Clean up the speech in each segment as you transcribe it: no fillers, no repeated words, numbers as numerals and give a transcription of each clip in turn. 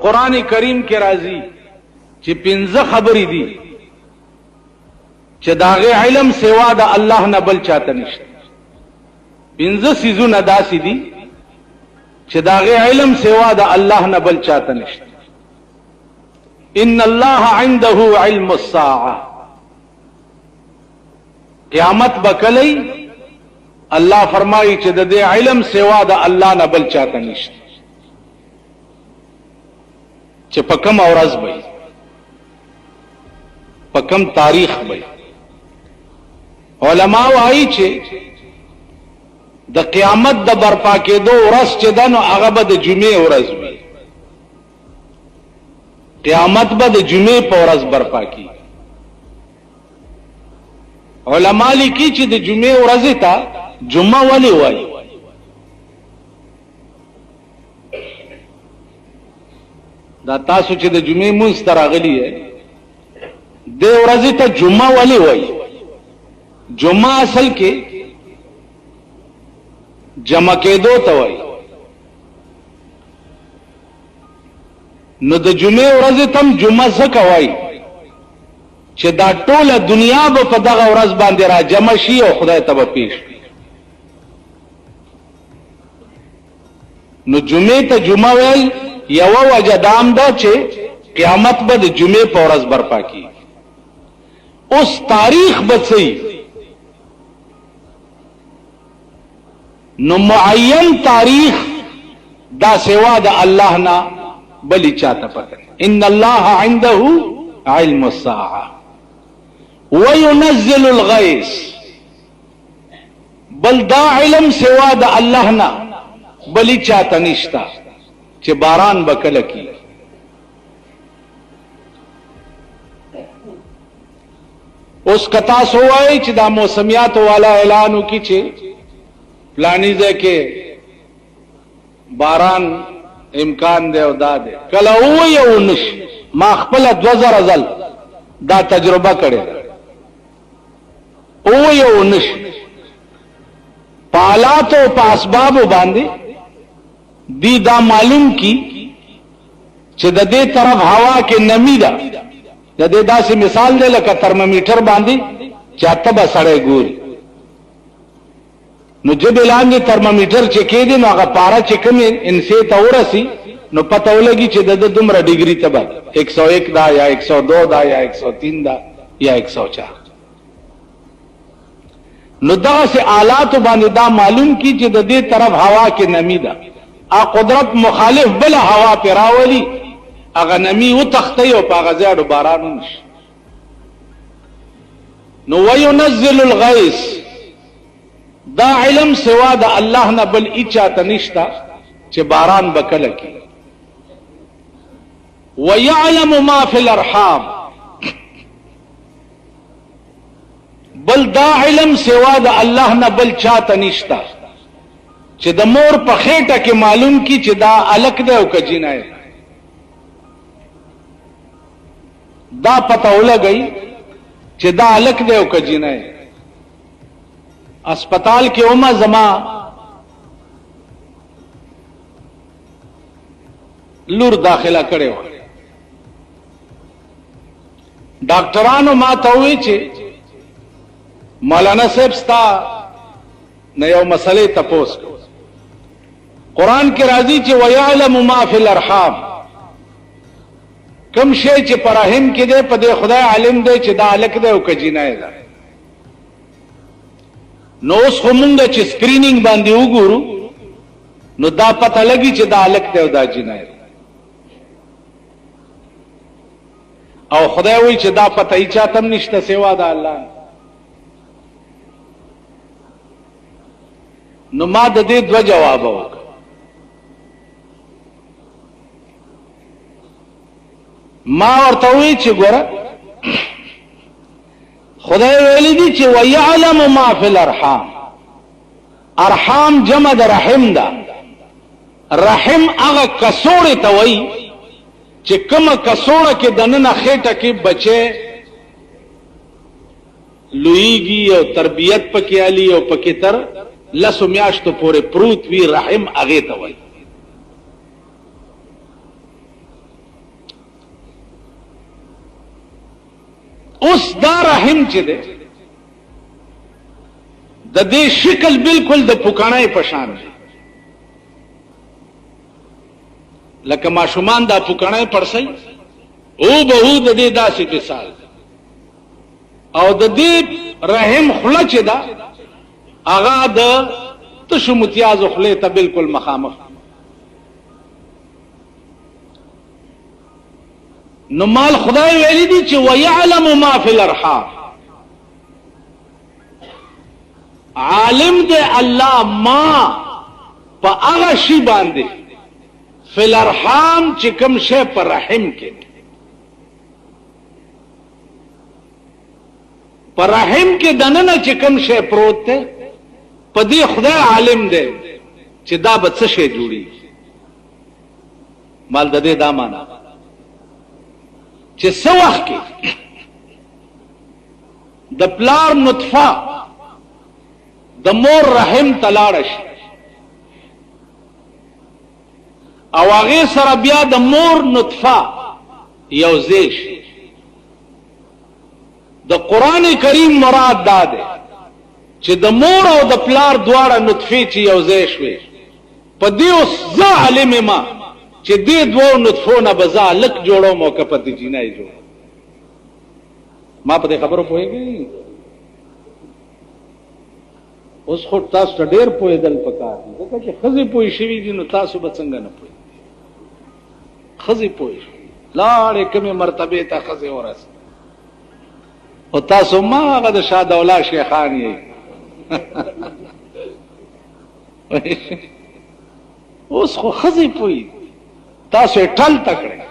कुरान करीम के राजी चे पिंज़ खबरी दी चे दागे इल्म सेवा दा अल्लाह न बल चाहता निश्त। पिंज़ सीजू न दासी दी चे दागे इल्म सेवा दा अल्लाह न बल चाहता निश्त। इन्न अल्लाह इंदहु इल्मुस्साअ, क़यामत बकलई अल्लाह फरमाई चे दे इल्म सेवा दा अल्लाह न बल चाहता निश्त। चे पकम औरज बई, पकम तारीख बई। उलमा वाई चे द क़यामत द बरपा के दो उरस चे दन आगा बद जुमे उरज भी, क़यामत बद जुमे पौरस बरपा की। उलमा लिखी चे द जुमे उरज था जुम्मा वाली वाई, दा तासु चे द जुमे मुंस तरागली है दे उरज था जुम्मा वाली वाई। जुम्मा असल के जमा के दो तवाई न द जुमे उरज तम जुम्मा से कवाई चे दा टोल दुनिया ब पदगा उरज बांधे रहा जमा शी और खुदा तब पेश न जुमे त जुमा वेल यवा वजदाम दा चे क़यामत बद जुमे पौरज बरपा की। उस तारीख बसई न मुअय्यन तारीख दा सेवा दा अल्लाह ना बली चाहता पकड़। इन्न अल्लाह इंदहु इल्मुस्साअ व युनज़्ज़िलुल गैस, बल दा इल्म सेवा दा अल्लाह ना बली चाहता निश्ता चे बारान बकल की। उस कथा सोवाई चे दा मौसमियात वाला ऐलान की चे प्लानिजे के बारान इम्कान दे दा दे कल उन्नीस माखपल 2000 दा तजुर्बा करे। 19 पाला तो पासबाब बांधे दी दा मालूम की चे दे तरफ हवा के नमी दा दे दा से मिसाल दे लका थर्मामीटर बांधी चातब सड़े गुरी नु जब ऐलान दे थर्मामीटर चेके दे नो पारा चेकम इनसे तौरसी नु पता लगी चे दे दुमरा डिग्री तब 101 दा या 102 दा या 103 दा या 104 नु दा से आलात बांधे दा मालूम की चे दे तरफ हवा के नमी दा आ कुदरत मुखालिफ बला हवा पे रावली अगर नमी वो तख्ते हो पागा ज़्यादा बारान नु वयुनज़्ज़िलुल गैस, दा इल्म सेवा दा अल्लाह न बल इच्छा तनिश्ता चे बारान बकल की। वयअलमु मा फिल अरहाम, बल दा इल्म सेवा दा अल्लाह न बल चा तनिश्ता चे द मोर पखेटा के मालूम की चे दा अलग दे कजीना है दा पता हो गई चे दा अलग दे कजीना है। अस्पताल के उमा जमा लूर दाखिला करे हो डॉक्टरानो माता हुई चे मौलाना साहब स्ता नयो मसले तपोस को कुरान के राजी चे वयअलमु मा फिल अरहाम, कम शे चे पराहिम के दे पदे खुदा आलिम दे चे दा अलग दे कजीना है नो उस खुमुंगा चे स्क्रीनिंग बांधी उगुरु नो दा पता लगी चे दा अलग दे दा जिना है और खुदा हुई चे दा पता ही चाहतम निश्ता सेवा दा अल्लाह नो मा दे द्व जवाब होगा। मां और तवी चे गोरा खुदा वेली दी चे वयअलमु मा फिल अरहाम, अरहाम जमा द रहिम दा, रहिम आगा कसोड़े तवई चे कम कसोड़ा के दनना खेटा के बचे लुईगी और तरबियत पके आली और पके तर लसो म्याश तो पूरे प्रूत वी रहिम आगे तवई اوس دا رحم چې ده د دې شکل بالکل د پوکانای پشان دی لکه ماشومان دا پوکانای پرسي او به د دې داسې مثال او د دې رحم خله چې ده هغه د تشو متیازو خله ته بالکل مخامخ نو مال خدای ویلی دی چې ويعلم ما فی الارحام عالم دی الله ما په هغه شی باندې فی الارحام چې کوم شی پر رحم کې پر رحم کې دننه چې کوم شی پروت دی په دې خدای عالم دی چې دا به څه شی جوړي مال د دې دا معنا چې څو وخت کې د پلار نطفه د مور رحم تلاړ شي او هغه سره بیا د مور نطفه یو ځای شي د قران کریم مراد دا ده چې د مور او د پلار دواړه نطفه چې یو ځای شوي په دې اوس زه عالم ما چې دې دوه نطفونه بزا لک جوړو موقع په دې جنای جوړ ما په دې خبرو پوهیږي اوس خو تاسو ډېر پوهیدل پکار دي ځکه چې خزي پوي شوی دي نو تاسو به څنګه نه پوي خزي پوي لاړې کومه مرتبه ته خزي ورس او تاسو ما هغه د شاه دوله شیخان یې اوس خو خزي پوي تاسو ټل تکړه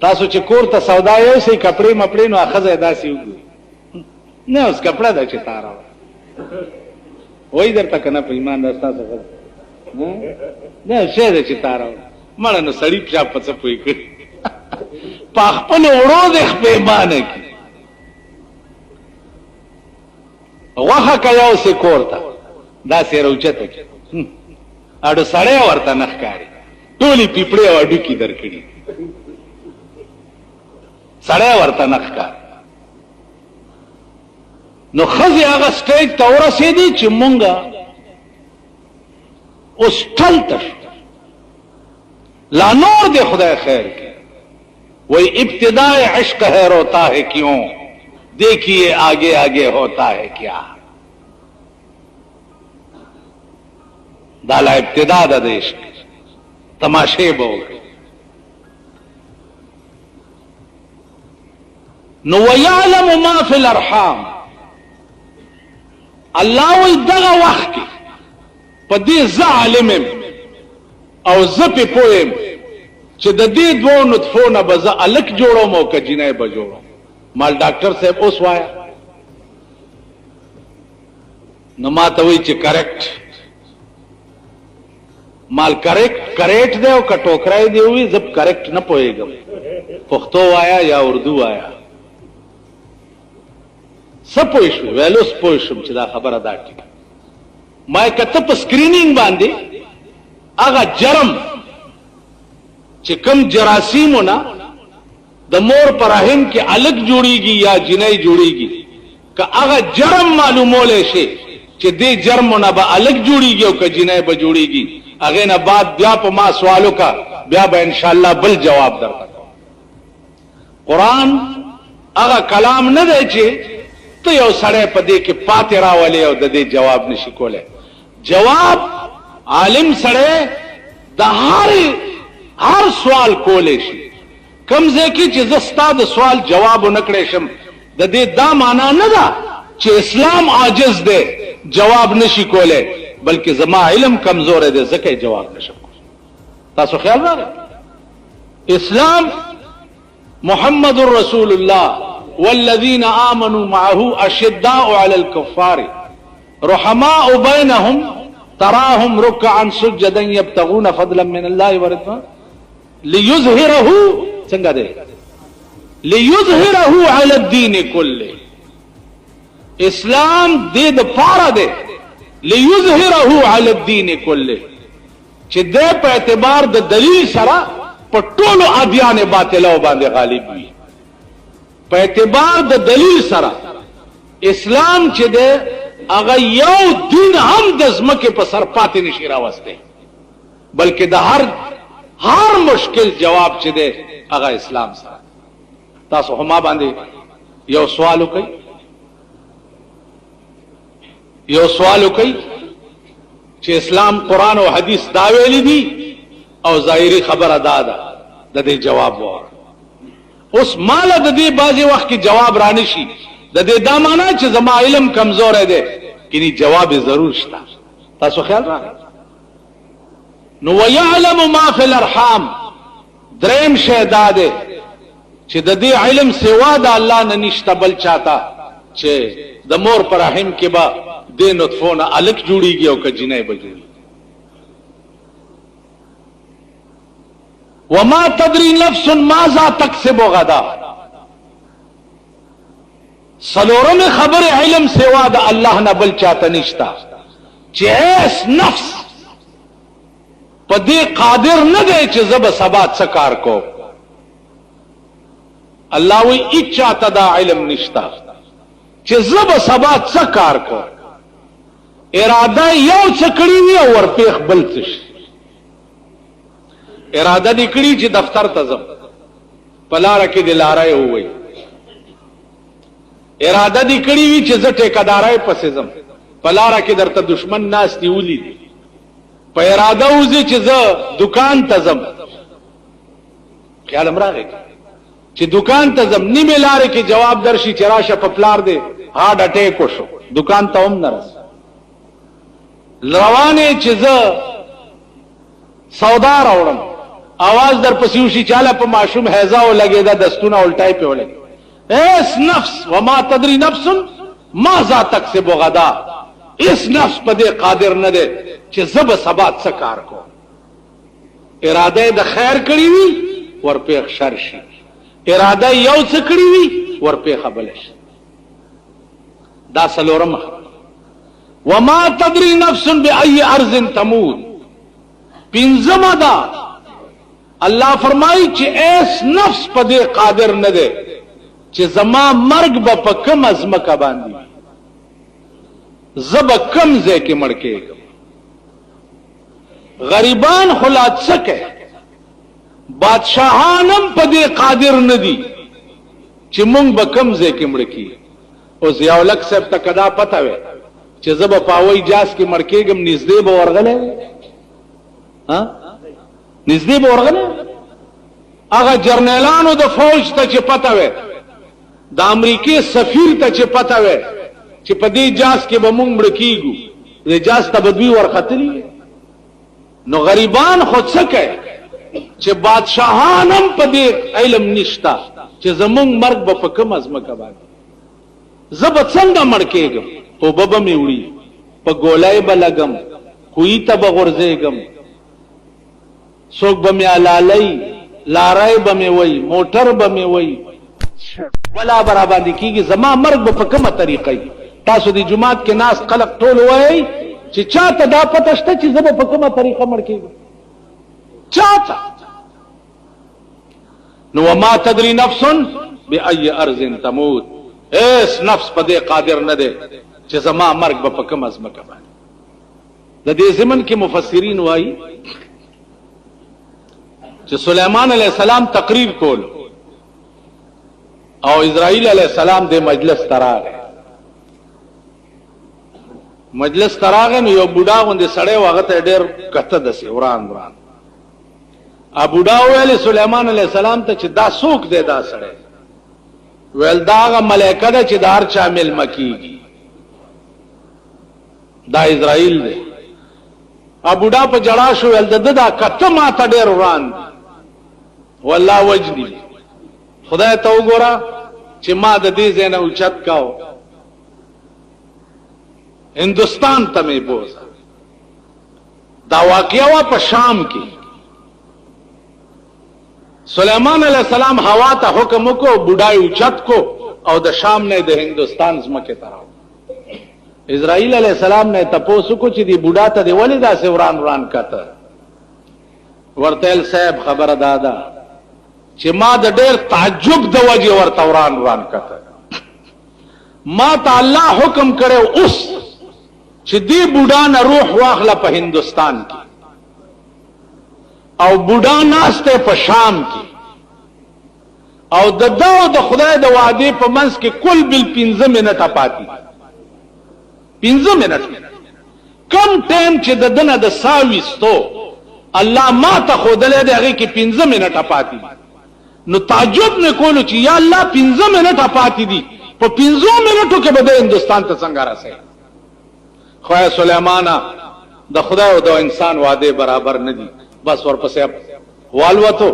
تاسو چې کور ته سودا یې سي کپڑے مپړې نو اخزه داسي وګوري نه اوس کپڑا د چتارا وای درته کنه په ایمان راستا څه نه شه د چتارا مړ نو سړی په پڅ پوي کړ په خپل ورو د خپېمانه کی واخه کایو سي کورتا دا سي روچته اډو سړی ورته نخکاری ټولي پیپړې او اډو کی درکړي سړی ورته نخکار نو خزي هغه سټیج ته ورسېدي چې مونږه اوس ټل تش لا نور دے خدا خیر کی وہی ابتداء عشق ہے روتا ہے کیوں دیکھیے آگے آگے ہوتا ہے کیا دالا ابتدا دا دیش تماشے بول نو ویعلم ما فی الارحام اللہ وی دغا وقت کی پا دی ظالمم او زپی پویم چې د دې دوه نطفو نه به زه الک جوړوم او که جنۍ به جوړوم مال ډاکټر صاحب اوس وایا نو ما ته وایي چې کریکټ مال کریکټ دی او که ټوکرای دی وي زه کریکټ نه پوهېږم پښتو وایا یا اردو وایا څه پوه شوې ویل اوس پوه شم چې دا خبره دا ټیک ما یې کته په سکرینینګ باندې هغه جرم چې کم جراثیمونه د مور پر رحم کې الګ جوړیږي یا جنۍ جوړیږي که هغه جرم معلومول شي چې دې جرمونه به الګ جوړیږي او که جنۍ به جوړیږي هغه نه بعد بیا په ما سوالو کا بیا به ان شاء الله بل جواب درکړم قران هغه کلام نه دی چې ته یو سړی په دې کې پاتې راولې او د دې جواب نشي کولای جواب عالم سړی د هر سوال کولې شي کم ځکه چې زستا د سوال جواب نکړې شم د دې دا معنا نه ده چې اسلام عاجز دی جواب نشي کولای بلکې زما علم کمزور دی ځکه جواب نشم تاسو خیال راغی اسلام محمد رسول الله والذین آمنوا معه اشداء علی الكفار رحماء بینهم تراهم ركعا سجدا يبتغون فضلا من الله ورضوانه ليظهره څنګه دی ليظهره على الدين كله اسلام دې د پاره دی ليظهره على الدين كله چې دې په اعتبار د دلیل سره په ټولو ادیان باطله باندې غالب وي په اعتبار د دلیل سره اسلام چې ده هغه یو دین هم د ځمکې په سر پاتې نشي راوستی، بلکې د هر مشکل جواب چې ده هغه اسلام سره. تاسو هم باندې یو سوال وکړئ چې اسلام قرآن او حدیث دا ویلي دي او ظاهري خبره دا ده، د دې جواب وره. اوس مال د دې بعضی وخت کې جواب رانه شي، د دې دا معنا چې زما علم کمزور دی، کینی جواب ضرور شته. تاسو خیال راغی. نو ويعلم ما فی الارحام، دریم شی دا ده چې د دې علم سوا د الله نه نشته بل چاته، چې د مور پر رحم کې به د نطفونه الک جوړیږي او کجنې به جوړیږي. وما تدري نفس ماذا تکسب غدا. سلورم خبر علم سوا د الله نه بل چاته نشتا، چې اس نفس په دې قادر نه دی چې زب سبا څه کار کو. الله وی اچاته دا علم نشتا چې زب سبا څه کار کو. اراده یو څه کړی وي او ورپېخ بل څه شي. اراده دې کړی چې دفتر ته ځم، په لاره کې د لارای ووي. اراده دې کړی وي چې زه ټیکادارای پسې ځم، په لاره کې درته دشمن ناستي ولید. په اراده وځي چې زه دکان ته ځم، خیال راغی چې دکان ته ځم، نیمه لارې کې جواب درشي چې راشه په پلار دې هارد اٹیک وشو، دکان ته هم نه رس. روانه چې زه سودا راوړم، आवाज در پسې وشي چاله په ماشوم هیزا ولګیدا، دستونه الټای په ولګي. اس نفس وما تدري نفس ماذا تکسب غدا. اس نفس په دې قادر نه ده چې زب سبا څه کار کو. اراده د خیر کړی وي ورپېخ شر شي، اراده یو څه کړی وي ورپېخ بل شي. دا سلورم. وما تدري نفس بأي ارض تموت. پنځمه دا الله فرمایي چې اس نفس په دې قادر نه ده چې زما مرګ به په کوم ازمکه باندې، زب کم ځای کې مړ کېږم. غریبان خلات سکه، بادشاہانم په دې قادر نه دي چې مونږ به کم ځای کې مړ کېږو. او ضیاءالحق صاحب ته کدا پته وي چې زب پاوی جاس کې مړ کېږم، نږدې به ورغلی نږدې به ورغلی. هغه جرنیلانو د فوج ته چې پته وي، د امریکای سفیر ته چې پته وي چې په دې جاس کې به مونږ مړ کېږو، د جاس ته به دوی ورختلي. نو غریبان خود څه کوي چې بادشاہان هم په دې علم نشته چې زمونږ مرګ به په کوم ازمکه باندې، زه به څنګه مړ کېږم. اوبه به مې وړي، په ګولای به لګم، کوی ته به غورځېږم، څوک به مې علالۍ، لارای به مې وی، موټر به مې وی، ولا برا باندې کېږي. زما مرګ به په کومه طریقه. تاسو د جماعت کې ناس خلق ټول وایي چې چاته دا پته شته چې زه به په کومه طریقه مړ کېږم؟ چاته. نو وما تدري نفس بأي ارض تموت. اس نفس په دې قادر نه ده چې زما مرګ به په کومه ځمکه باندې. د دې زمن کې مفسرین وایي چې سليمان عليه السلام تقریر کول او اسرائیل علیہ السلام دے مجلس تراغه. مجلس تراغه نو یو بوډا غوندې سړی وغه ته ډېر کته دسي وران ا بوډا ویل سليمان علیہ السلام ته چې دا څوک دی؟ دا سړی ویل دا ملائکه ده چې دار چا مل مکیږي، دا اسرائیل دی. ا بوډا په جړا شو، ویل دا کته ما ته ډېر وران والله وجدي. خدای ته وګوره چې ما د دې ځای نه اوچت کاو، هندوستان ته مې بوزه. دا واقعه وا په شام کې. سلیمان علیہ السلام هوا ته حکم وکړو، بوډای اوچت کو او د شام نه د هندوستان ځمکې ته راو. اسرائیل علیہ السلام نه تاسو کو چې دی بوډا ته دی ولې داسې وران کته. ورتل صاحب خبره دادا چې ما د ډېر تعجب د وجې ورته وران کته. ما ته الله حکم کړو اوس چې دې بوډا نه روح واخله په هندوستان کې او بوډا ناسته په شام کې او د خدای د وعده په منځ کې کل بل 15 منټه پاتې 15 منټه کم ټیم چې د دنه د ساويستو الله ما ته خودلې دی هغه کې 15 منټه پاتې نو تعجب نه کولو چې یا الله 15 منټه پاتې دي په 15 منټو کې به هندستان ته څنګه راسي. خو سليمانا د خدای او د انسان وعده برابر نه دي. بس ورپسې والوتو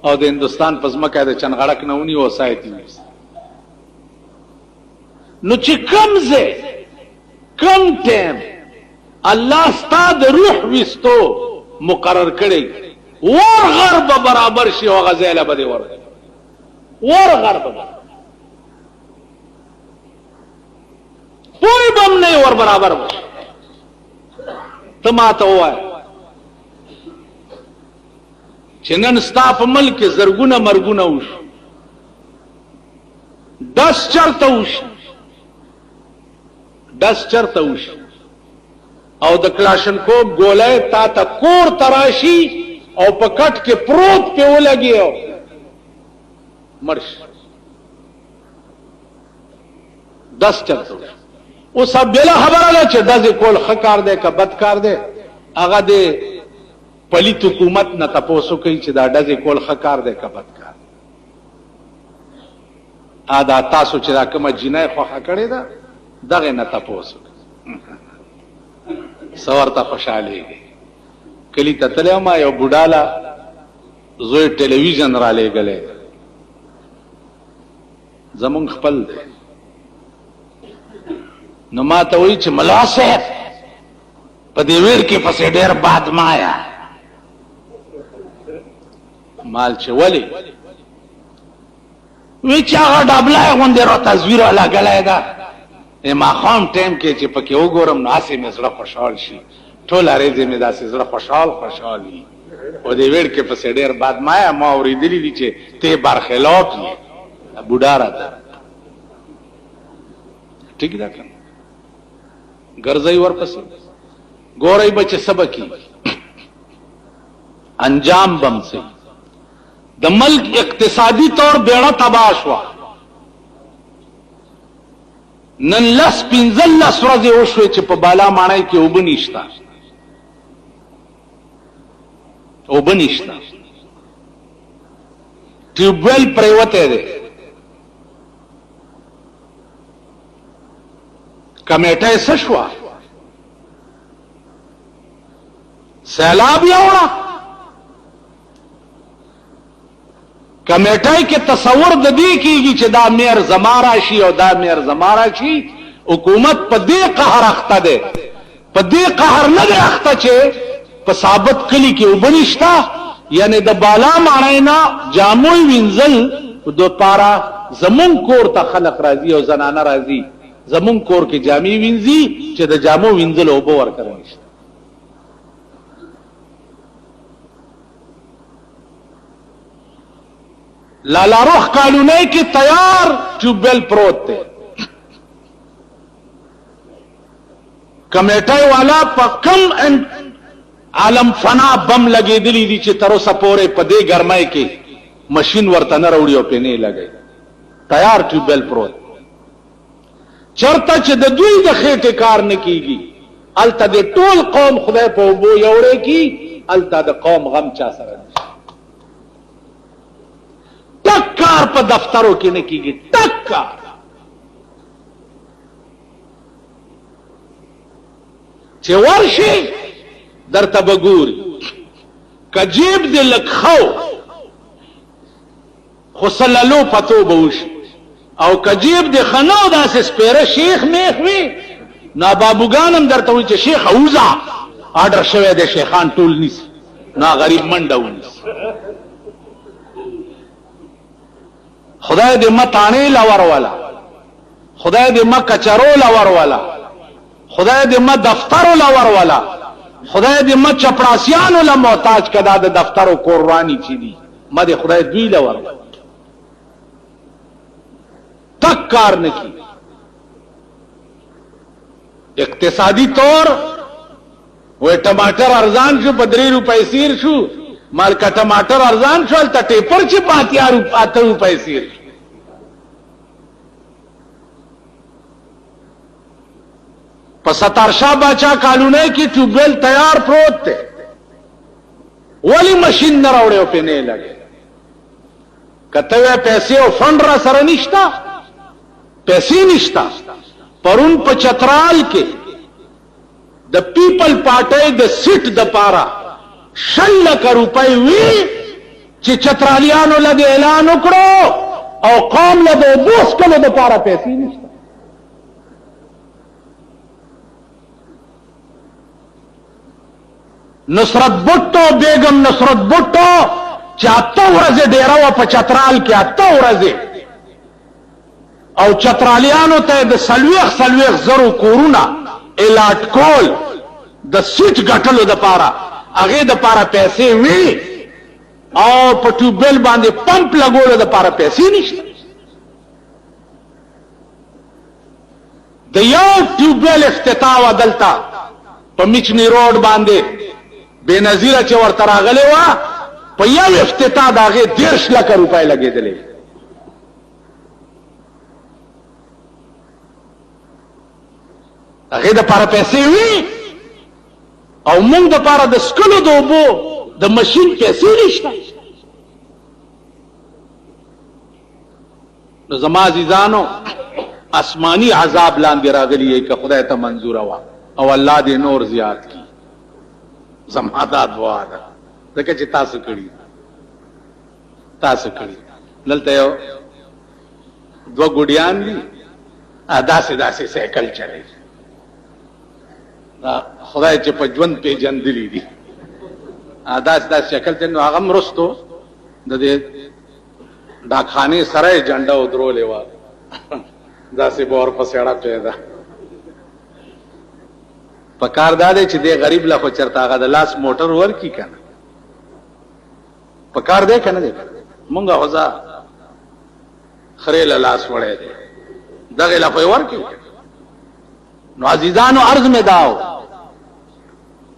او د هندستان په ځمکه د چنغړک نهونی وسایتي نو چې کمزه کم ټیم الله ستاد روح وستو مقرر کړي ور غرب برابر شي او غزاله بده ور غرب پوری بم نه ور برابر وشي. تماته وای چې نن ستا په ملک زرګونه مرګونه وشو 10 چرته وشو او د کلاشنکوف ګولای تا ته کور تراشی او په کټ کې پروت په ولګیو مرش 10 چرته او سب بلا خبره ده چې دځ کول خکار ده که بدکار ده هغه د پلیت حکومت نه تاسو کوي چې دا دځ کول خکار ده که بدکار ادا تاسو چې دا کومه جنای خوخه کړی ده دغه نه تاسو سورته خوشاله کلی ته تلم ما یو بوډالا زوی ټلویزیون را لګلې زمون خپل ده نو ما ته وی چې ملا صاحب په دې ویر کې پسې ډېر باد مایا مال چې ولی وی چې هغه ډبلای غوندې را تصویر لګلای دا ما خام ټیم کې چې پکې وګورم نو اسې مې زړه خوشحال شي ټول اړې مې داسې زړه خوشحال وي او دې ویر کې پسې ډېر باد مایا ما اورېدلی دي چې ته برخلاف یې بوډا راته ٹھیک ده کنه ګرځي ورپسې ګورای بچ سبکی انجام بم سے د ملک اقتصادی طور بیڑا تباہ شوا نن لس پینزل لس ورځې وشوې چې په بالا ماڼۍ کې اوبه نشته ټیوبویل پریوته دی کمیټه څه شوه سیلاب یوړه کمیټه کې تصور د دې کېږي چې دا میر زمارا شي او دا میر زمارا شي حکومت په دې قهر اخته ده په دې قهر نه ده اخته چې په ثابت کلی کې وبنشتا یعنی د بالا ماڼۍ نه جاموي وینځل د پارا زمون کور ته خلق راځي او زنانه راځي زمون کور کې جامې وینځي چې د جامو وینځل او به ورکړل نشته لالا روح کالونی کی تیار ٹیوبویل پروت تے کمیٹائی والا پا کم عالم فنا بم لگے دلی دی چی ترو سپورے پا دے گرمائی کی مشین ورطا نروڑیو پہ نہیں لگے تیار ٹیوبویل پروت چرتا چی دا دوی دا خیٹے کار نکیگی التا دے ټول قوم خدای پا بو یوڑے کی التا دا قوم غم چا سرن تک کار په دفترو کې نه کیږي تک کار چې ورشي درته بګوري کجیب دې لکھو خو سلالو پتو بوش او کجیب دې خنو داسې سپیره شیخ میخ وي نا بابوګانم درته وي چې شیخ اوزا آرډر شوی دی شیخان ټول نیس نا غریب منډه ونیس خدای دې ما تانی لور والا خدای دې ما کچرو لور والا خدای دې ما دفتر لور والا خدای دې ما چپړاسیانو له محتاج کدا د دفتر او قرباني چي دي ما دې خدای دوی له ورکړ تک کار نه کی اقتصادی طور وې ټماټر ارزان شو په 3 روپۍ سیر شو مال کا ټماټر ارزان شو ته ټیپر چې 8 روپۍ سیر شو په 17 شاه باچا کالونی کې ټیوبویل تیار پروت دی ولی ماشین نه راوړی او پې نه یې لګی کته وی پیسې او فنډ را سره نشته پیسې نشته پرون په چترال کې د پیپل پارټۍ د سیټ د پاره 6 لک روپۍ وی چې چترالیانو له اعلان وکړو او قوم له د بوس کلو د پاره پیسې نشته نصرت بټو بیگم نصرت بټو چې 8 ورځې ډیره و په چترال کې 8 ورځې او چترالیانو ته د سلويخ زرو کورونه الاټ کول د سیټ ګټلو د پاره هغه د پاره پیسې وی او په ټیوبل باندې پمپ لګولو د پاره پیسې نشته د یو ټیوبل افتتاح ودلتا په میچنی روډ باندې بے نظیره چې ورته راغلی وه په یو افتتاح د هغې 10 لک روپۍ لګېدلې هغې دپاره پیسې وي او موږ دپاره د څکلو د اوبو د مشین پیسې نشته نو زما عزیزانو آسمانی عذاب لاندې راغلی یې که خدای ته منظوره وه او الله دې نور زیات کی زما دا دعا ده ځکه چې تاسو کړي دلته یو 2 ګوډیان دي داسې سایکل چلی خدای چې په ژوند پیژندلی دي داسې شکل ته نو هغه هم رستو د دې ډاکخانې سره یې جنډه ودرولې وه داسې به ورپسې اړه ده په کار دا دی چې دی غریب له خو چېرته هغه د لاس موټر ورکي که نه په کار دی که نه دی مونږ خو ځه خرې له لاس وړی دی دغې له خو یې ورکي نو عزیزانو عرض مې دا و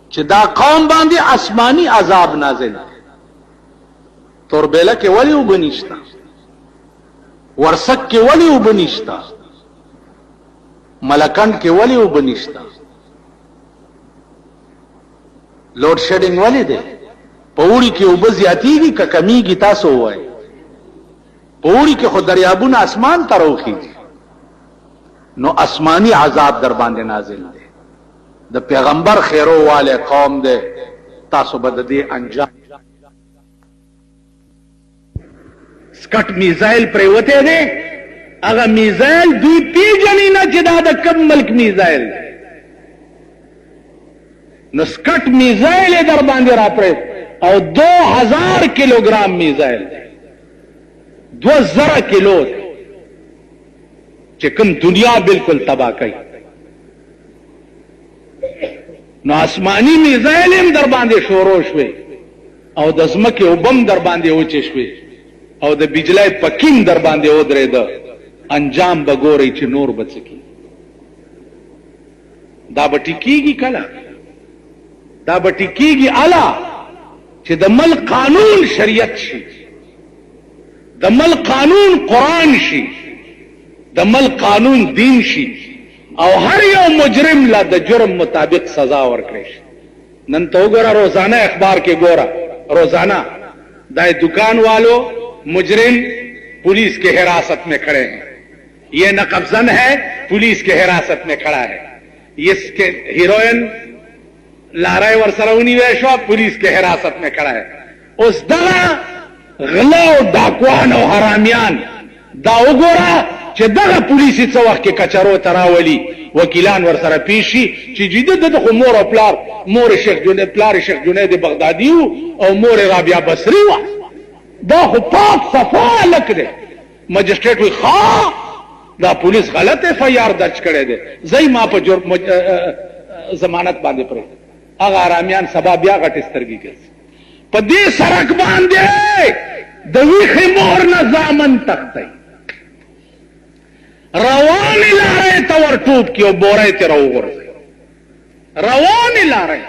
چې دا قوم باندې آسمانی عذاب نازل دی توربېله کې ولې اوبه نشته ورسک کې ولې اوبه نشته ملکنډ کې ولې اوبه نشته لوډ شیډینګ ولې دی په اوړي کې اوبه زیاتېږي که کمیږي تاسو ووایئ په اوړي کې خو دریابونه اسمان ته راوخېږي نو آسمانی عذاب در باندې نازل دی د پیغمبر خیرو والے قوم دی تاسو به د دې انجام سکټ میزایل پریوتی دی هغه میزایل دوی پیژني نه چې دا د کوم ملک میزایل دی نو سکټ میزایل در باندې را پریت او 2000 کیلوګرام میزایل دی 2000 کیلو چې کوم دنیا بالکل تباہ کوي نو آسمانی میزایل هم در باندې شروع شوي او د ځمکې اوبم در باندې وچې شوي او د بجلی پکیم در باندې ودرېده انجام به ګورئ چې نور به څه کېږي دا به ټیکېږي کله دا به ټیکېږي اله چې د ملک قانون شریعت شي د ملک قانون قرآن شي د ملک قانون دین شي او هر یو مجرم لا د جرم مطابق سزا ورکړي شي نن ته وګوره روزانه اخبار کې ګوره روزانه دا دکان والو مجرم पुलिस के हिरासत में खड़े हैं ये नकबजन है पुलिस के हिरासत में खड़ा है इसके हीरोइन लाराय वरसरौनी वेशो पुलिस के हिरासत में खड़ा है उस दगा غلو ډاکوان او حرامیان دا وګوره چې دغه پولیسي څه وخت کې کچرو تراولي وکیلان ورسره پیشي چې جدي د مور او پلار مور شیخ جنید بغدادي او مور رابعه بصري و دا خو پاک صفا لک دی مجسټریټ وی ښا دا پولیس غلط اف آی آر درج کړی دی زئی ما په ضمانت باندې پرې هغه حرامیان سبا بیا غټ سترګې ګرځي په دې سړک باندې د ویښې مور نه زامن تختی روانې لارې ته ور ټوپ کړي او بوری ترې راوغورځوي روانې لارې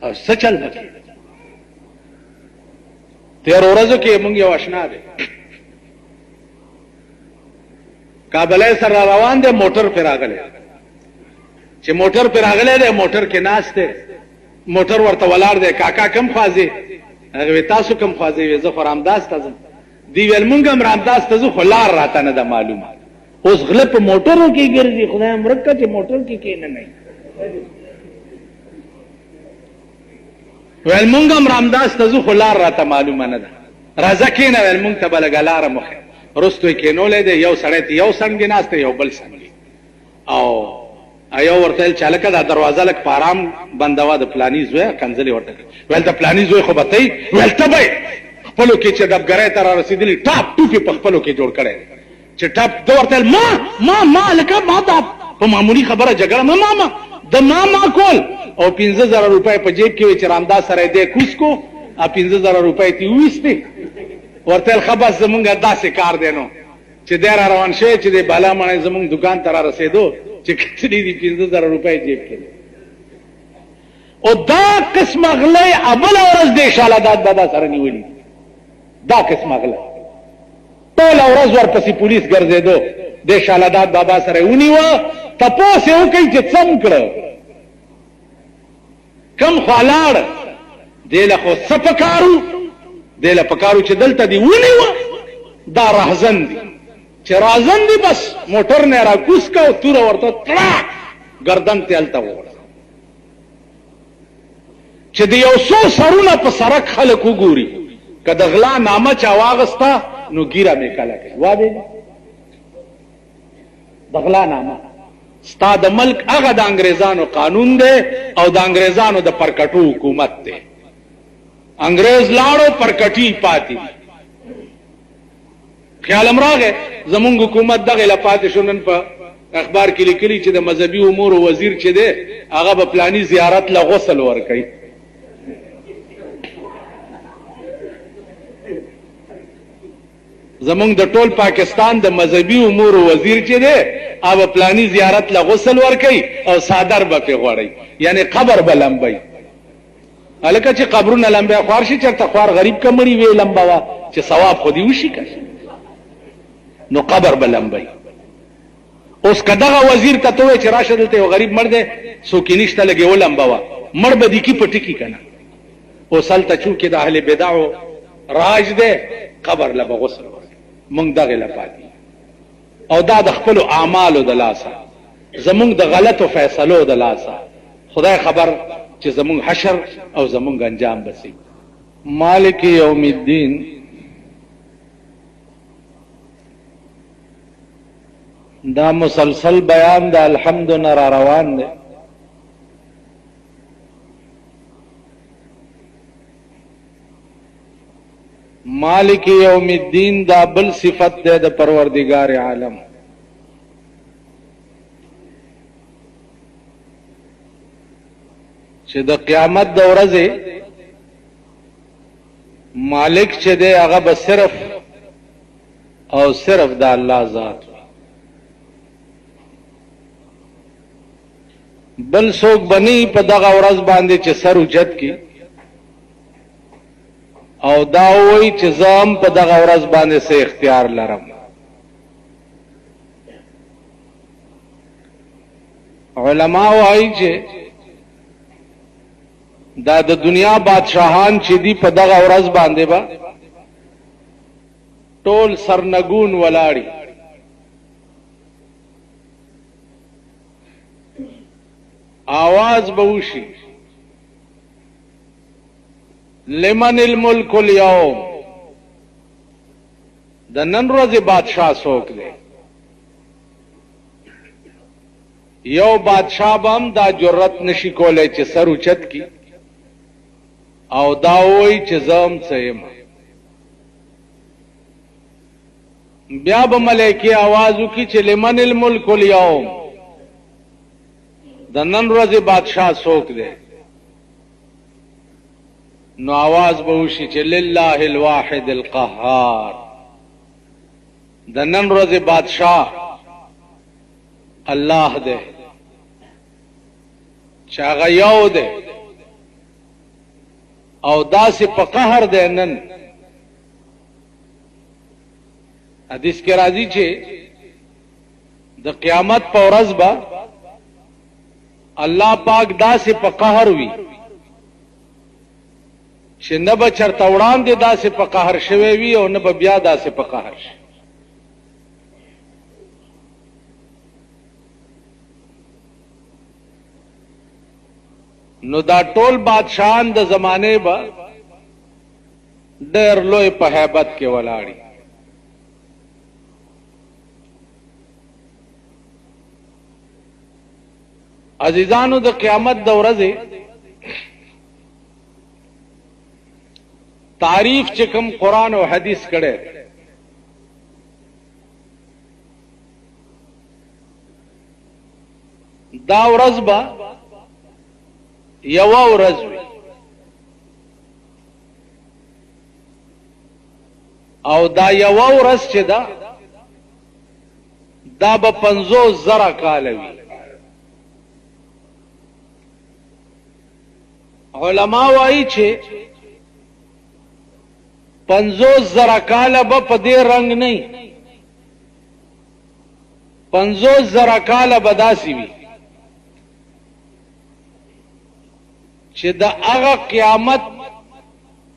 او څه چل به کوي تېرو ورځو کې مونږ یو اشنا دی کابلی سره روان دی موټر پې راغلی چې موټر پې راغلی دی موټر کې ناست دی موټر ورته ولاړ دی کاکا کم خوازې هغه وی تاسو کم خوازې وی زه خو رامداس ته ځم دی ویل مونږ هم رامداس ته ځو خو لار راته نه ده معلومه اوس غله په موټرو کې ګرځي خدای مرګ که چې موټر کې کېننئ ویل مونږ هم رامداس ته ځو خو لار راته معلومه نه ده راځه کېنه ویل مونږ ته به لږه لاره مخې رستو یې کېنولی دی یو سړی ته یو څنګ ناست دی یو بل څنګ او یو ورته ویل چې هلکه دا دروازه لږ په ارام بندوه د پلاني زویه کنځلې ورته کړې ویل د پلاني زوی خو به ته یې ویل ته به یې خپلو کې چې ډبګرۍ ته را رسېدلي ټاپ ټوپ یې په خپلو کې جوړ کړی دی چې ټاپ ده ورته ویل ما هلکه ما دا په معمولي خبره جګړه ما د ما کول او 15,000 روپۍ په جیب کې وي چې رامداس سره یې دی کوز کو او 15,000 روپۍ ته یې وویستې ورته ویل ښه بس زمونږ داسې کار دی نو چې دی را روان شوی چې دی بالا مڼی زمونږ دکان ته را رسېدو چې کچري دي 15,000 روپۍ جیب کې او دا قسمه غلی ابله ورځ دی شالادات بابا سره نیولي دا قسمه غلی ټوله ورځ ورپسې پولیس ګرځېدو دی شالادات بابا سره یې ونیوه تپوس یې وکړئ چې څه م کړه کم خوا لاړ دی له خو څه پکارو دی له پکارو چې دلته دی ونیوه دا رهزن دی چې رازن دی بس موټر نه را کوس کا او توره ورته تړاک گردن ته هلته وغورځه چې د یو څو سرونه په سرک خلک وګوري که د غلا نامه چا واغسته نو ګیره مې کله کوي وابې د غلا نامه ستا د ملک هغه د انګریزانو قانون دی او د انګریزانو د پرکټو حکومت دی انګریز لاړو پرکټي پاتې خیال هم راغی زمونږ حکومت دغې له پاتې شو نن په اخبار کې لیکلي چې د مذهبي امورو وزیر چې دی هغه به پلاني زیارت له غسل ورکوي زمونږ د ټول پاکستان د مذهبي امورو وزیر چې دی هغه پلاني زیارت له غسل ورکوي او صادر به پې غوړئ یعنی قبر به لمبئ هلکه چې قبرونه لمبی خوار شي چېرته خوار غریب که مړي وی لمبوه چې ثواب خو دې وشي که نو قبر به لمبئ اوس که دغه وزیر ته ته وایې چې راشه دلته یو غریب مړ دی څوک یې نشته لږ یې ولمبوه مړ به دې کي په ټکي که نه اوس هلته چونکې د اهل بدعو راج دی قبر له به غسل ورکړي مونږ دغې له پاتې او دا د خپلو اعمالو د لاسه زمونږ د غلطو فیصلو د لاسه خدای خبر چې زمونږ حشر او زمونږ انجام بسي مالک یوم الدین دا مسلسل بیان د الحمد نه را روان دی مالک یوم الدین دا بل صفت دی د پروردگار عالم چې د قیامت د ورځې مالک چې دی هغه به صرف او صرف د الله ذات بل څوک بنی په دغه ورځ باندې چې سر اوچت کی او دا وایي چې زه هم په دغه ورځ باندې څه اختیار لرم علما وایي چې دا د دنیا بادشاہان چې دی په دغه ورځ باندې با ټول سرنګون ولاړی آواز بوشي لمن الملک اليوم د نن ورځې بادشاہ څوک دی یو بادشاہ به هم دا جرأت نشي کولی چې سر اوچت کی او دا وایي چې زه هم څه یم بیا به ملایکې آواز وکړي چې لمن الملک اليوم د نن ورځې بادشاہ څوک دی نو आवाज به وشي چې لله الواحد القهار، د نن ورځې بادشاہ الله دی چې هغه یو دی او داسې په قهر دی. نن حدیث کې راځي چې د قیامت په ورځ به الله پاک داسې په قهر وي چې نه به چرته وړاندې داسې په قهر شوی وي او نه به بیا داسې په قهر شي. نو دا ټول بادشاہان د زمانه به ډېر لوی په هیبت کې ولاړی. عزیزانو د قیامت د ورځې تعریف چې کوم قرآن او حدیث کړي دا ورځ به یوه ورځ وي او دا یوه ورځ چې دا به 50,000 کاله وي. علما وایي چې 50,000 کاله به په دې رنگ نه، 50,000 کاله به داسې وي چې د هغه قیامت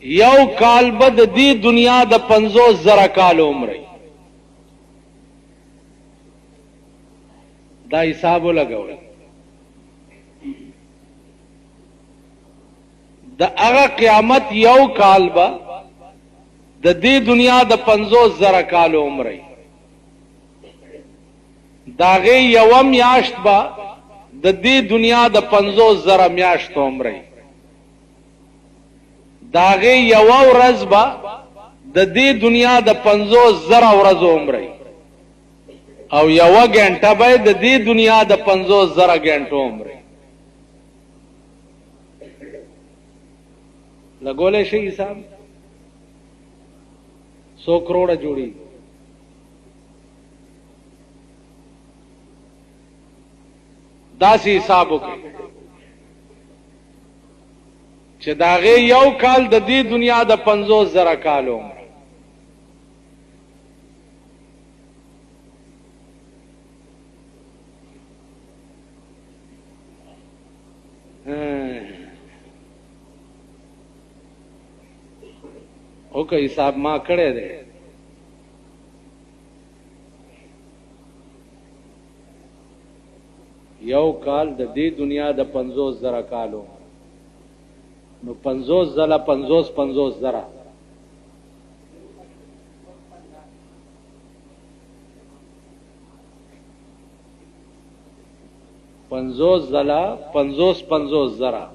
یو کال به د دې دنیا د 50,000 کال عمر. دا حساب ولګوئ. د هغه قیامت یو کال به د دې دنیا د 50,000 کال عمر. داغه یو میاشت به د دې دنیا د 50,000 میاشت عمر. داغه یو ورځ به د دې دنیا د 50,000 ورځ عمر او یو غنټه به د دې دنیا د 50,000 غنټو عمر. لګولې شي حساب 100 کروڑ جوړي. داسې حساب وکړي چې داغه یو کال د دې دنیا د 50,000 کال عمر. او که حساب ما کړی دی یو کال د دې دنیا د 50,000 کالو نو 50 ځله 50,000 50 ځله 50,000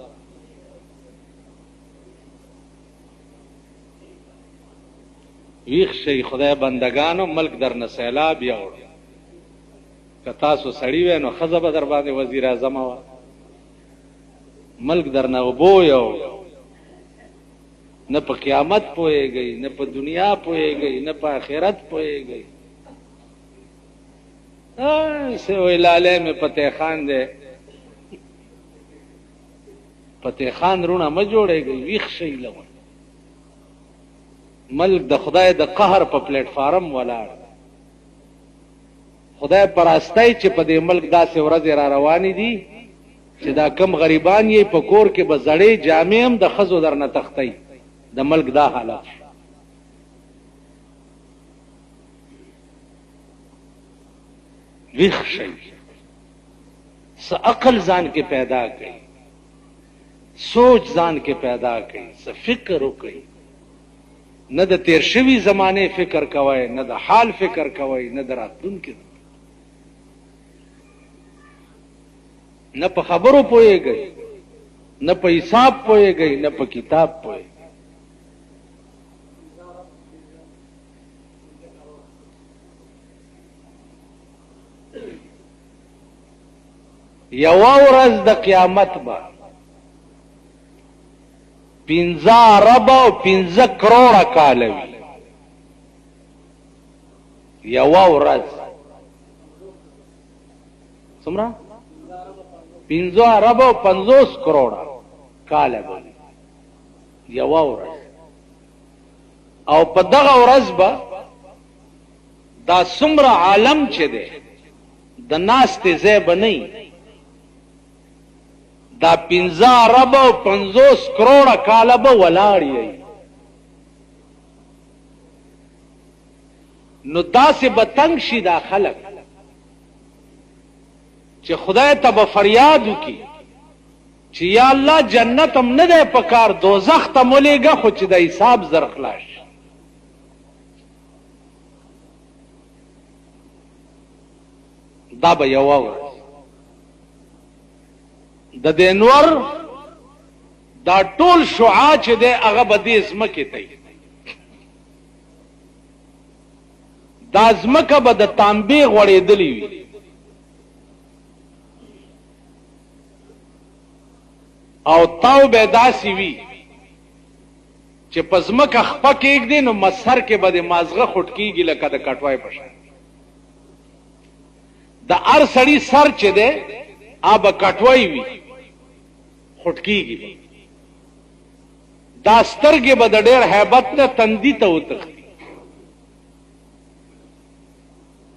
ویخ شي. خدای بندگانو ملک در نه سیلاب یوړ که تاسو سړی وې نو ښځه به در باندې وزیر اعظم وه. ملک در نه اوبو یوړ، نه په قیامت پوهېږئ، نه په دنیا پوهېږئ، نه په آخرت پوهېږئ. سے وی لالی میں فتح خان دے، فتح خان رونه ما جوړېږئ، ویښ شئ لون. ملک د خدای د قهر په پلیټ فارم ولاړ. خدای پراستی چې په دې ملک داسې ورځې را روانې دي چې دا کم غریبان یې په کور کې به زړې جامې هم د ښځو در نه تختی. د ملک دا حالت ویښ شئ، څه عقل ځان کې پیدا کړئ، سوچ ځان کې پیدا کړئ، څه فکر وکړئ. نه د تیر شوي زمانه فکر کوئ، نه د حال فکر کوئ، نه د راتلونکي، نه په خبرو پوهېږئ، نه په حساب پوهېږئ، نه په کتاب پوهېږئ. یوه ورځ د قیامت به 15 ارب او 15 کروڑه کال وي یو ورځ څومره 15 ارب او 50 کروڑه کال وي یو ورځ او په دغه ورځ به دا څومره عالم چې دی د ناستې ځای به نه دا 15 ارب او 50 کروڑه کاله به ولاړ یې نو داسې به تنګ شي دا خلک چې خدای ته به فریاد وکړي چې یا الله جنت هم نه دی پکار دوزخ ته مولېږه خو چې د حساب زر خلاص شي دا به یوه ورځ د دې نور دا ټول شعاع چې دی هغه به دې ځمکې ته دا ځمکه به د تانبې غوړېدلې وي او تاو به داسې وي چې په ځمکه خپه کېږدې نو مسحر کې به د مازغه خوټ کېږي لکه د کټوای په شان د هر سړي سر چې دی هغه به کټوای وي خوټ کېږي دا سترګې به د ډېر هیبت نه تندي ته وتښتي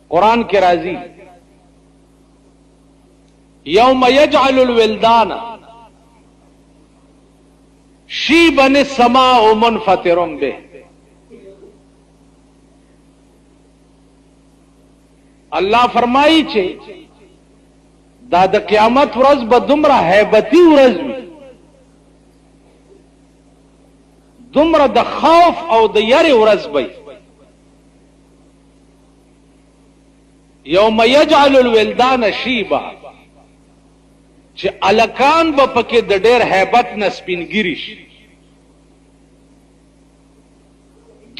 قرآن کې راځي یوم یجعل الولدان شیبا السماء منفطر به الله فرمایي چې دا د قیامت ورځ به دومره هیبتي ورځ وي دومره د خوف او د یری ورځ وي یوم یجعل الولدان شیبا چې الکان به پکې د ډېر هیبت نه سپینګیري شي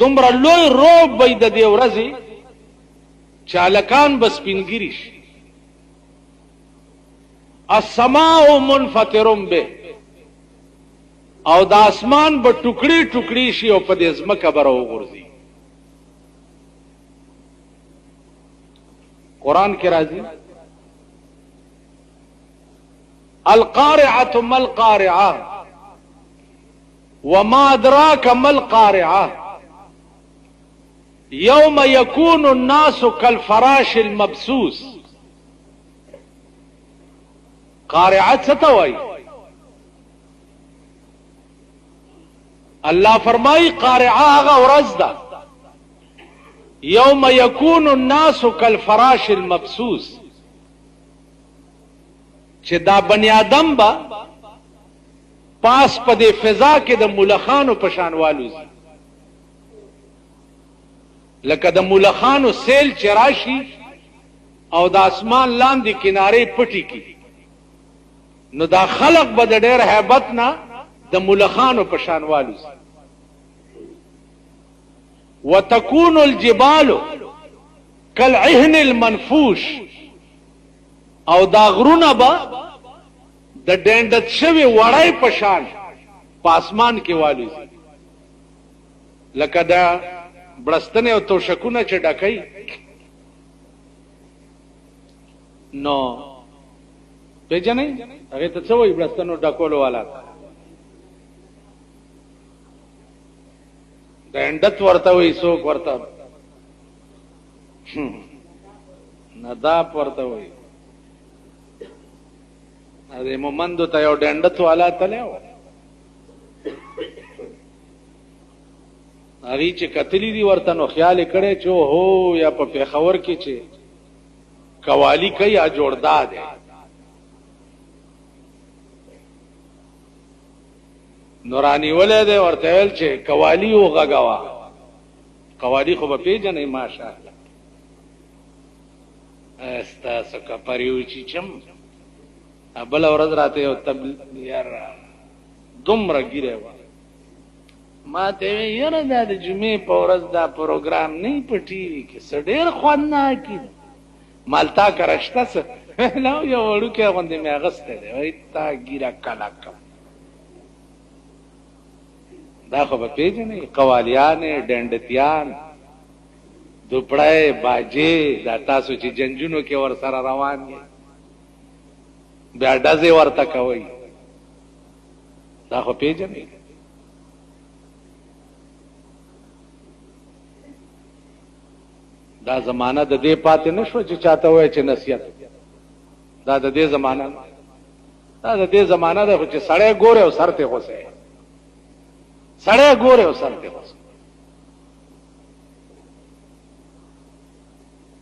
دومره لوی روب به د دې ورځې چې الکان به سپینګیري شي السماء منفطر به او د اسمان به ټوکړي ټوکړي شي او په دې ځمکه به راوغورځي قرآن کې راځي القارعة ما القارعة وما أدراك ما القارعة يوم يكون الناس كالفراش المبثوث قارعة ستوي الله فرمای قارعة هغه ورځ ده یوم یکون الناس کالفراش المبثوث چې دا بنی آدم با پاس په دې فضا کې د ملخانو په شان والوزي لکه د ملخانو سیل چې راشي او د اسمان لاندې کنارې پټي کی نو دا خلق به د ډېر هیبت نه د ملخانو په شان والوزي وتكون الجبال كالعهن المنفوش او دا غرونه به د ډنډت شوی وړای په شان په اسمان کې والوزي لکه دا بړستنې او توشکونه چې ډکای نو پیژنې هغه ته څه وایي بړستنو ډکولو والا ډنډت ورته وایي څوک ورته نداب ورته وایي ادې مومندو ته یو ډنډت والا تلو هغه چې کتلی دی ورته نو خیال کړي چې هو یا په پیښور کې چې قوالی کوي یا جوړدا ده نورانی ولې ده ورته ویل چې قوالی او غغوا قوالی خو به پیژنې ماشاءالله استاسو کا پریو چې چم بل ورځ راته یو یار دومره ګیره و ما ته یاره دا د جمعې په ورځ دا پروګرام نه په ټي وي کې څه ډېر خوند نه کی مالتا کرشته څه لا یو وړوکی غوندې مې اغستی دی وایي تا ګیره کله کم دا خو به پیژنې قوالیانې ډنډتیان دوپړی باجې دا تاسو چې جنجونو کې ور سره روان یې بیا ډزې ورته کوئ دا خو پیژنې دا زمانہ د دې پاتې نشو چې چاته وای چې نصیحت دا د دې زمانہ دا د دې زمانہ ده چې سړی ګوره او سر ته غوسه سړی ګوره او سر ته غوسه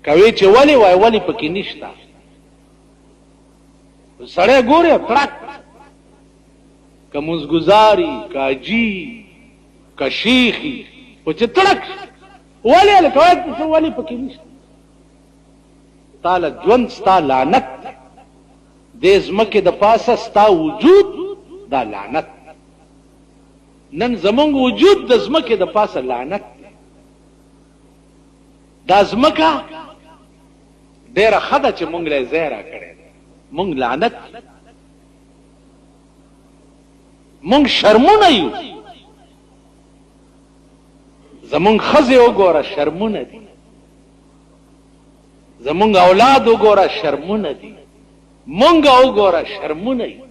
کوي چې ولی وای ولی پکې نشتا سړی ګوره تړک کموز گزاری کاجی کشیخی او چې تړک ولی الکوات ولی پکې نشتا تعالی ژوند ستا لعنت دې زمکه د پاسه ستا وجود دا لعنت نن زمونږ وجود د زمکه د پاسه لعنت دا زمکه ډېره خده چې مونږ له زیرا کړي مونږ لعنت مونږ شرمونه یو زمونږ خزه وګوره شرمونه دي زمونږ اولاد وګوره شرمونه دي مونږ وګوره شرمونه یو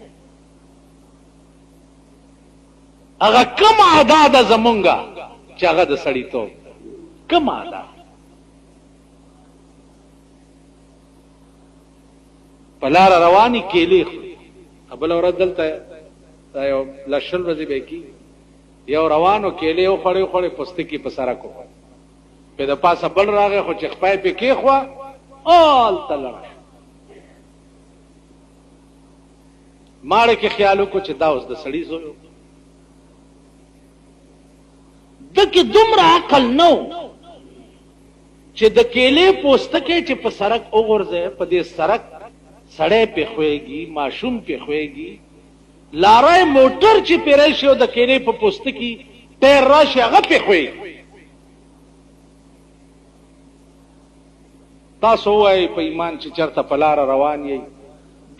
هغه کوم ادا ده زمونږه چې هغه د سړیتوب کوم ادا په لار رواني کېلې بل ورځ دلته یو لشل ورځې به کی یو روانو کېلې او خړې پستکی په سره کو په د پاسه بل راغی خو چې خپای په کې خو آل تلل ماړه کې خیالو کو چې دا اوس د سړی زوی دکې دومره عقل نو چې د کېلې پوستکې چې په سرک وګرځي په دې سرک سړی په خوېږي ماشوم په خوېږي لارای موټر چې پیرل شي او د کېلې په پوستکې ټیر راشي هغه په خوېږي تاسو وایي په ایمان چې چرته په لار روان یې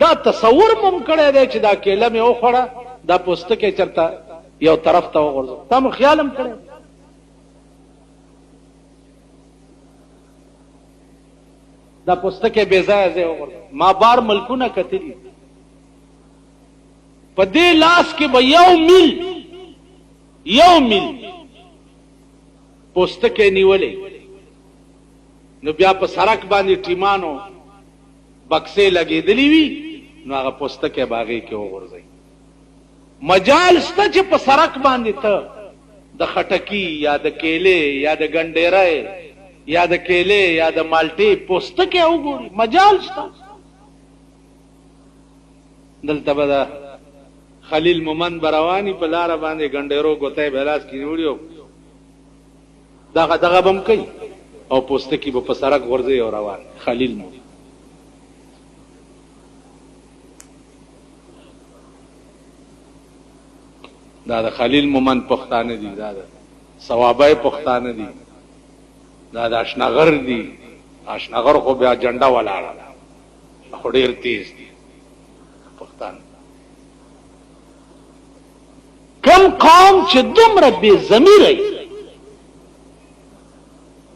دا تصور مم کړی دی چې دا کېله مې وخوړه دا پوستکې چرته یو طرف ته وغورځو تا مو خیال هم کړی دا پوستکې بې ځایه ځای وغورځو ما بار ملکونه کتلي په دې لاس کې به یو میل پوستکې نیولې نو بیا په سرک باندې ټیمانو بکسې لګېدلې وي نو هغه پوستکې باغې کې وغورځي مجال شته چې په سرک باندې ته د خټکی یا د کېلې یا د ګنډېرۍ یا د کېلې یا د مالټې پوستکې وګوري مجال شته دلته به د خلیل مومند بروانی په لاره باندې ګنډېرو ګوتې بلاس کې نیوړیو دغه بم کوي او پوستکی به په سرک ورځي او روان خلیل مو دا د خلیل مومند پښتانه دي دا د ثوابای پښتانه دي دا د اشنغر دي اشنغر خو بیا جنډا ولاړه خو ډېر تیز دي پښتانه کم قوم چې دومره بې ضمیره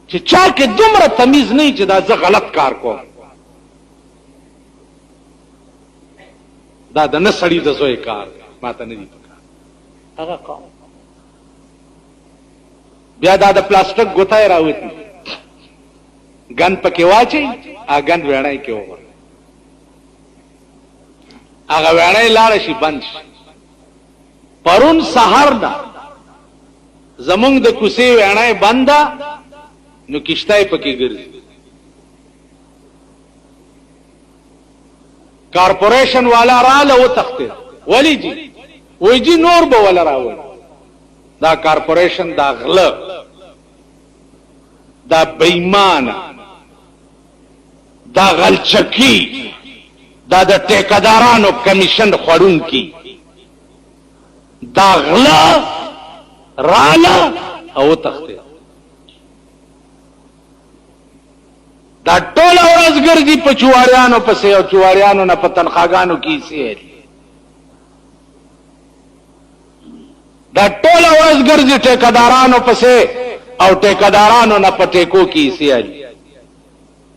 چې چا کې دومره تمیز نه چې دا زه غلط کار کوم دا د نه سړي د زوی کار ما ته نه دي پکار هغه قوم بیا دا د پلاستیک ګوتای راوتی ګن پکې واچي ا ګن وړای کې وګور هغه وړای لاړ شي بند شي پرون سحر دا زمونږ د کوسي وړای بندا نو کشتای پکې ګرځي کارپوریشن والا رااله و تخته ولی جی وای جی نور به ولا راوي دا کارپوریشن دا غله دا بېمانه دا غلچکی دا د ټیکدارانو کمیشن خورون کی دا غله رااله او تخته دا ټول ورځ ګرځي په چواریانو پسې او چواریانو نه په تنخواګانو کې سي دا ټول ورځ ګرځي ټیکدارانو پسې او ټیکدارانو نه په ټیکو کې سیالي.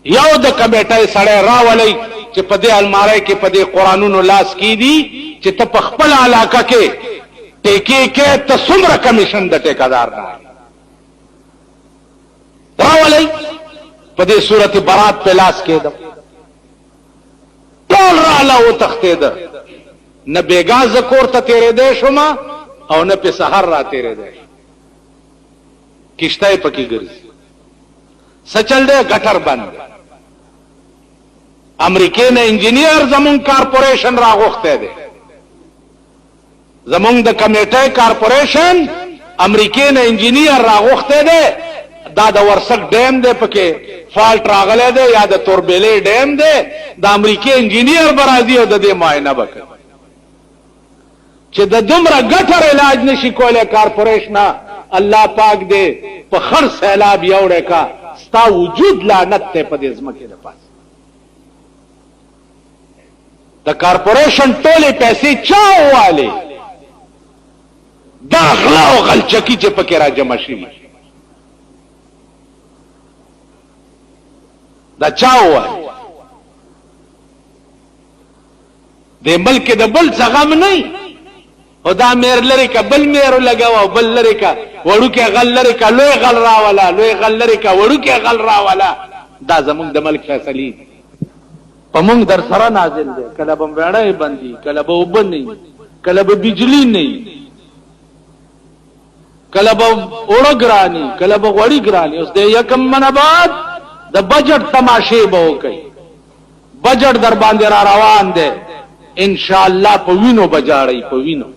یو د کمیټې سړی راولي چې په دې الماری کې په دې قرآنونو لاس کې دي چې ته په خپل علاقه کې ټیکې کې ته څومره کمیشن د ټیکدار نه راولي. په دې صورت برات په لاس کې ده ټول رااله او تختیده نه بیګا زکور ته تیرې دې شوما او نه په سحر را تیرې دې کشته پکې ګرځي سچل دې غټر بند. امریکای نه انجینیر زمون کارپوریشن راغوخته دي زمون د کمیټې کارپوریشن امریکای نه انجینیر راغوخته دي دا د ورسک ډیم دی پکې فالټ راغلی دی یا د توربېلې ډیم دی د امریکای انجینیر برازي او د دې معاینه وکړي چې د دومره ګټر علاج نشي کولای کارپوریشن الله پاک دې په خر سیلاب یوړې کا ستا وجود لعنت ته په دې ځمکه ده پاس د کارپوریشن ټولې پیسې چا واله دا غلا او غلچکی چې پکې را جمع شي دا چا واله د ملک د بل څنګه نه او دا میر لري کا بل میر لګاو بل لري کا وړو کې غل لري کا لوی غل راولا لوی غل لري کا وړو کې غل راولا دا زموږ د ملک فیصله په موږ در سره نازل دي کله به وړای باندې کله به وبني کله به بجلی نه کله به اورګرانی کله به غوړی ګرانی اوس د یکم من بعد د بجټ تماشې به وکي بجټ در باندې را روان دي ان شاء الله په وینو بجاړي په وینو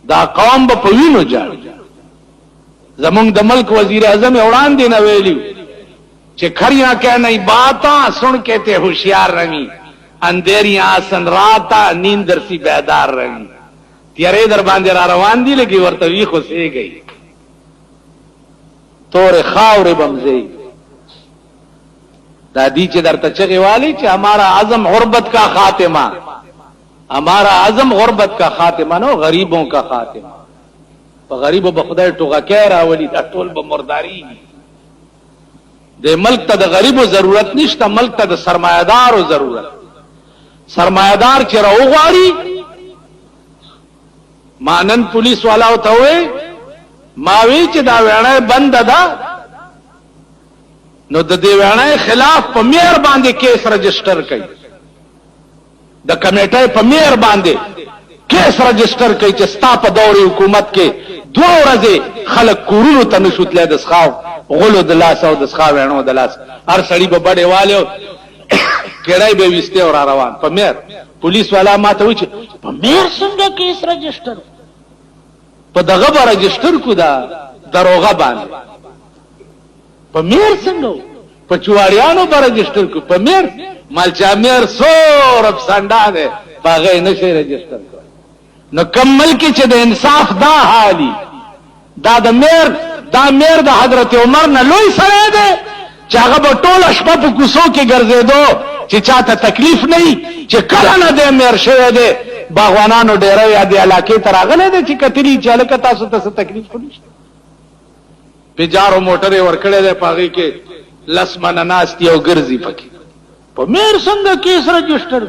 دا قوم په وینو جاړي. زمونږ د ملک وزیر اعظم وړاندې نه ویلیو چې کھریاں کہ نہیں باتاں سن کے تے ہوشیار رہی اندھیریاں سن راتا نیندر سی بیدار رہی تیرے در باندې را روان دي لګي ورته وی خو سي گئی تور خاور بمزي دادی چې درته چغي والی چې ہمارا عزم غربت کا خاتمہ ہمارا عزم غربت کا خاتمہ نو غریبوں کا خاتمہ په غریبو به خدای ټوغه کې راولي دا ټول به مرداري د ملک ته د غریبو ضرورت نشته ملک ته د سرمایدارو ضرورت سرمایدار چې راوغواړي مانن پولیس والا او ته وي ما وی چې دا وړه بند ده نو د دې وړه خلاف په میر باندې کیس رجسٹر کړي د کمیټې په میر باندې کیس رجسٹر کړي چې ستا په دوري حکومت کې دوه ورځې خلک کورونو ته نشوتله د ښاو غلو د لاس او د ښاو وینو د لاس هر سړی به بډې والو کړای به وسته اور روان په میر پولیس والا ماته و چې په میر څنګه کیس رجسٹر په دغه به رجسٹر کو دا دروغه باندې په میر څنګه په چواریانو به رجسٹر کو په میر مالچا میر سورب سنډا ده باغې نشي رجسٹر کو نو کمل کې چې د انصاف دا حالي دا د میر د حضرت عمر نه لوی سره ده چې هغه په ټول شپه په کوڅو کې ګرځېدو چې چاته تکلیف نه چې کله نه د میر شوی ده باغوانانو ډېر یا د علاقې تر اغله ده چې کتلی چې لکه تاسو ته تکلیف نشته پیجارو موټرې ورکړې ده پاغي کې لسمنه ناشتي او ګرځي پکې په میر څنګه کیس رجسٹر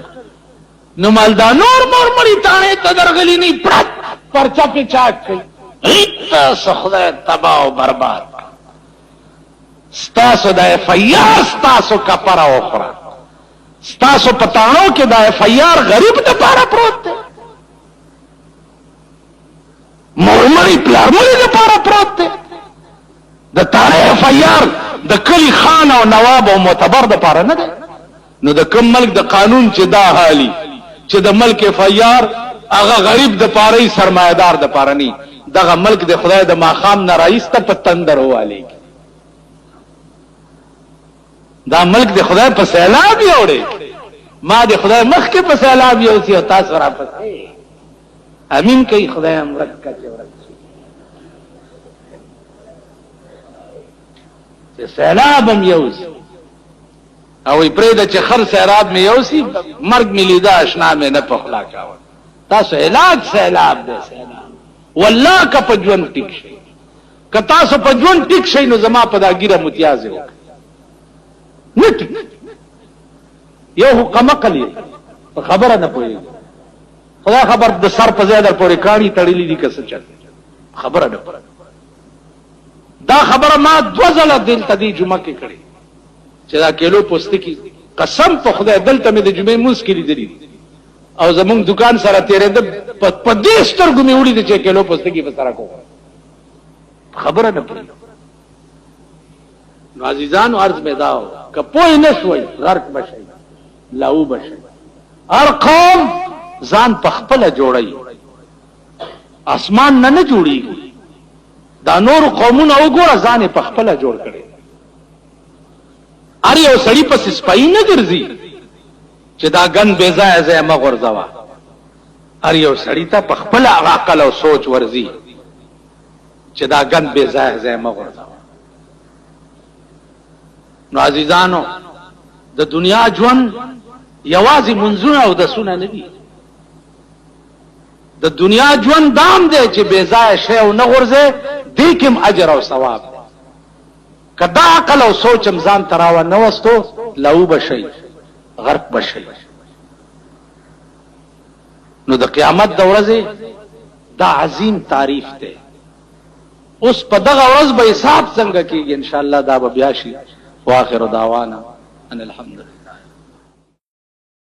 نو مالدا نور مړی تانه ته درغلی نه پرت پرچا په چاک کوي ایت سخره تباہ او برباد ستاسو د فیار ستاسو کپرا اوخرا ستاسو پتاڼو کې د فیار غریب د پاره پروت دی مورمړی پلارمړی د پاره پروت دی د تاره فیار د کلی خان او نواب او معتبر د پاره نه دی نو د کوم ملک د قانون چې دا حالي چې د ملک فیار هغه غریب د پاره سرمایدار د پاره نه دغه ملک د خدای د ماخام نه رئیس ته پتندر والی دا ملک د خدای په سیلاب یوړي ما د خدای مخ کې په سیلاب یو سی تاسو را پسې امین کوي خدای امرت کا چورت چې سیلاب هم یو او پرې د چې خر سیراب مې یو سی مرګ مې لیدا آشنا مې نه پخلا کاوه تاسو علاج سیلاب دی سیلاب والله که په ژوند ټیک شي که تاسو په ژوند ټیک شئ نو زما په دا ګیره متیازې وکړئ نه ټیک یو حکم عقل په خبره نه پوهېږي خدا خبر د سر په ځای در پورې کاڼي تړلي دي که څه چل خبره نه دا خبره ما 2 ځله دلته دې جمعه کې کړې چې دا کیلو پوستکي قسم په خدای دلته مې د جمعې مونځ کې لیدلي او زمونږ دکان سره تېرېده په دې سترګو مې وړي دي چې کیلو پوستکي په سره کوم خبره نه پوهېږي نو عزیزانو عرض مې دا و که پوه نه شوئ غرق بشئ لاو بشئ هر قوم ځان په خپله جوړوي اسمان نه جوړېږي دا نور قومونه وګوره ځان یې په خپله جوړ کړی هر یو سړي پسې سپایي نه ګرځي چې دا ګن بې ځایه ځایه مه غورځوه هر یو سړي ته په خپله عقل او سوچ ورځي چې دا ګن بې ځایه ځایه مه غورځوه نو عزیزانو د دنیا ژوند یوازې منځونه او دسونه نه دي د دنیا ژوند دام دی چې بې ځایه شی او نه غورځې دې کې هم اجر او ثواب دی که دا عقل او سوچ هم ځان ته راونه وستو لاو بشئ غرق بشئ نو د قیامت د ورځې دا عظیم تعریف دی اوس په دغه ورځ به حساب څنګه کېږي انشاءالله دا به بیا شي واخر دعوانا ان الحمد لله